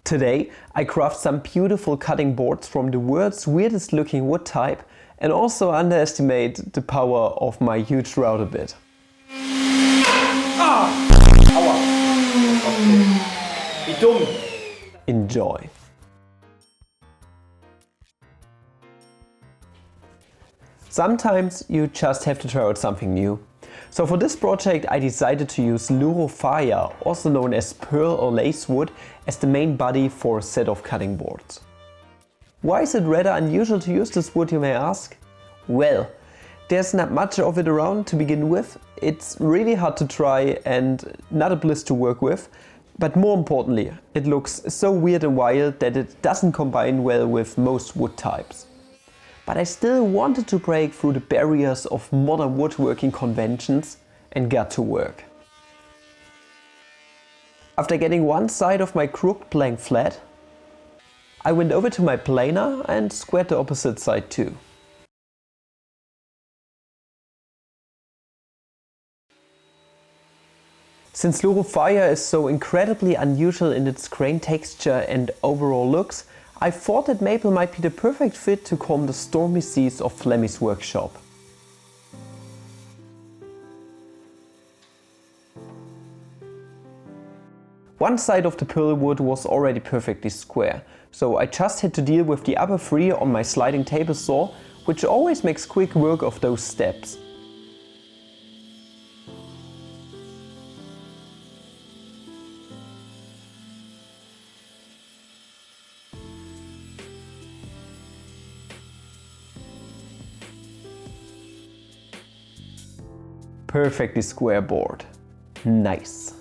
Today I craft some beautiful cutting boards from the world's weirdest looking wood type and also underestimate the power of my huge router bit. Aua! Okay. Wie dumm! Enjoy! Sometimes you just have to try out something new. So for this project I decided to use Louro Faia, also known as Pearl or Lacewood, as the main body for a set of cutting boards. Why is it rather unusual to use this wood, you may ask? Well, there's not much of it around to begin with, it's really hard to try and not a bliss to work with, but more importantly, it looks so weird and wild that it doesn't combine well with most wood types. But I still wanted to break through the barriers of modern woodworking conventions and got to work. After getting one side of my crooked plank flat, I went over to my planer and squared the opposite side too. Since Louro Faia is so incredibly unusual in its grain texture and overall looks, I thought that maple might be the perfect fit to calm the stormy seas of Flammy's workshop. One side of the Pearlwood was already perfectly square, so I just had to deal with the other three on my sliding table saw, which always makes quick work of those steps. Perfectly square board. Nice.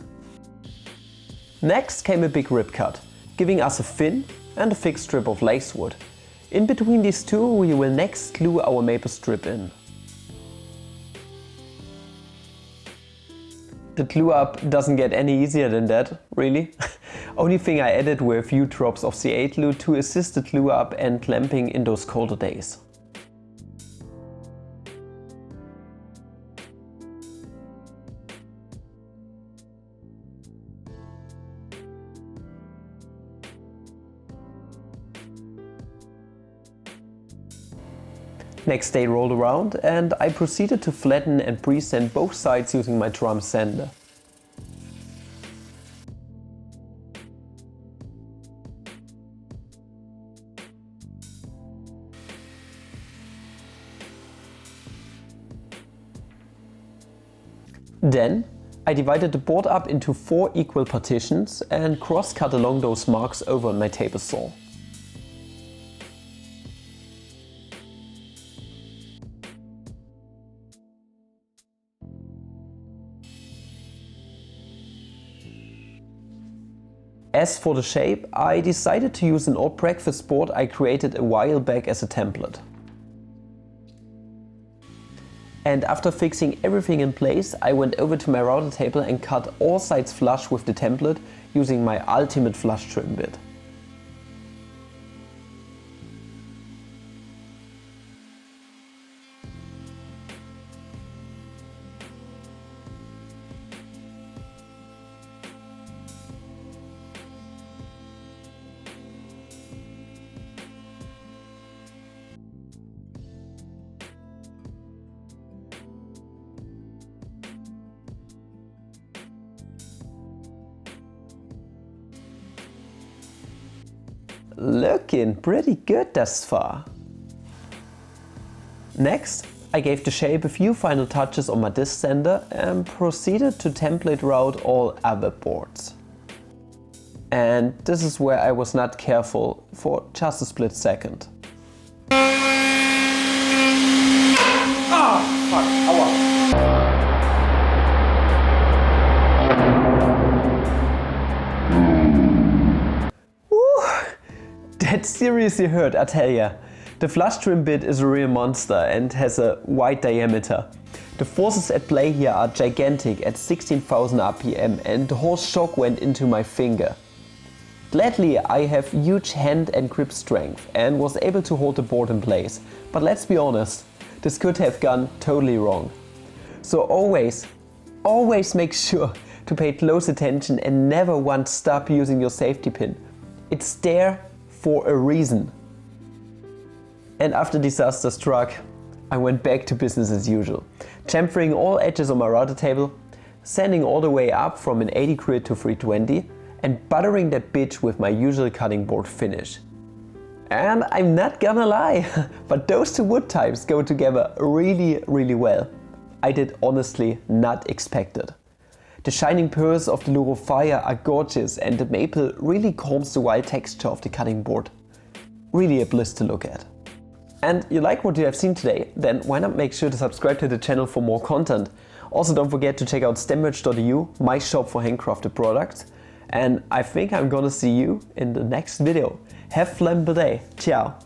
Next came a big rip cut, giving us a fin and a thick strip of lacewood. In between these two we will next glue our maple strip in. The glue up doesn't get any easier than that, really. Only thing I added were a few drops of CA glue to assist the glue up and clamping in those colder days. Next day rolled around and I proceeded to flatten and pre-sand both sides using my drum sander. Then I divided the board up into 4 equal partitions and cross-cut along those marks over on my table saw. As for the shape, I decided to use an old breakfast board I created a while back as a template. And after fixing everything in place, I went over to my router table and cut all sides flush with the template using my ultimate flush trim bit. Looking pretty good thus far. Next, I gave the shape a few final touches on my disc sander and proceeded to template route all other boards. And this is where I was not careful for just a split second. Ah! Fuck! Aua! That seriously hurt, I tell ya. The flush trim bit is a real monster and has a wide diameter. The forces at play here are gigantic at 16,000 RPM and the whole shock went into my finger. Gladly I have huge hand and grip strength and was able to hold the board in place, but let's be honest, this could have gone totally wrong. So always make sure to pay close attention and never once stop using your safety pin. It's there for a reason. And after disaster struck, I went back to business as usual, chamfering all edges on my router table, sanding all the way up from an 80 grit to 320, and buttering that bitch with my usual cutting board finish. And I'm not gonna lie, but those two wood types go together really well. I did honestly not expect it. The shining pearls of the Louro Faia are gorgeous, and the maple really calms the wild texture of the cutting board. Really a bliss to look at. And you like what you have seen today, then why not make sure to subscribe to the channel for more content. Also don't forget to check out stemmerch.eu, my shop for handcrafted products. And I think I'm gonna see you in the next video. Have a flammy day. Ciao.